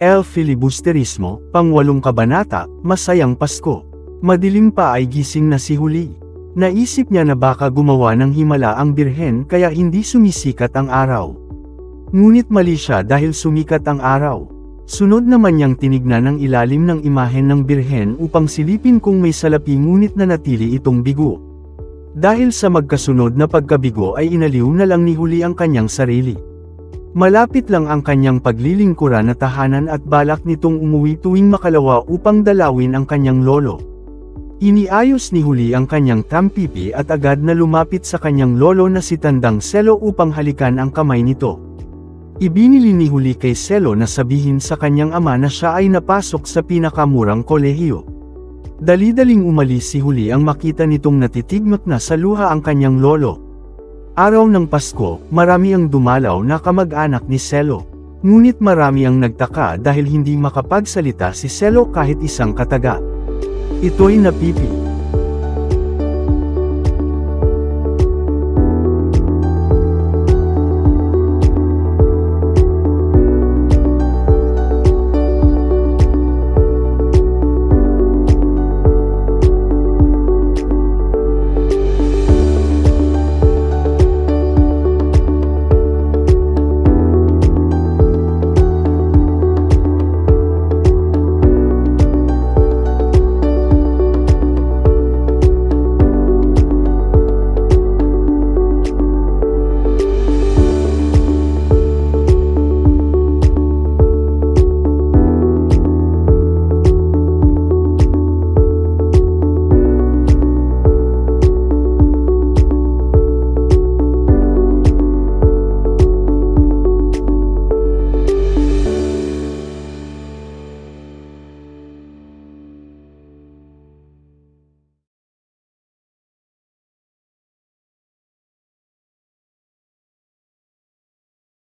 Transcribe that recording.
El Filibusterismo, pang-8 kabanata, Masayang Pasko. Madilim pa ay gising na si Huli. Naisip niya na baka gumawa ng himala ang birhen kaya hindi sumisikat ang araw. Ngunit mali siya dahil sumikat ang araw. Sunod naman niyang tinignan ang ilalim ng imahen ng birhen upang silipin kung may salapi ngunit nanatili itong bigo. Dahil sa magkasunod na pagkabigo ay inaliw na lang ni Huli ang kanyang sarili. Malapit lang ang kanyang paglilingkuran na tahanan at balak nitong umuwi tuwing makalawa upang dalawin ang kanyang lolo. Iniayos ni Huli ang kanyang tampipi at agad na lumapit sa kanyang lolo na si Tandang Selo upang halikan ang kamay nito. Ibinili ni Huli kay Selo na sabihin sa kanyang ama na siya ay napasok sa pinakamurang kolehiyo. Dali-daling umalis si Huli ang makita nitong natitigmak na sa luha ang kanyang lolo. Araw ng Pasko, marami ang dumalaw na kamag-anak ni Selo. Ngunit marami ang nagtaka dahil hindi makapagsalita si Selo kahit isang kataga. Ito'y napipi.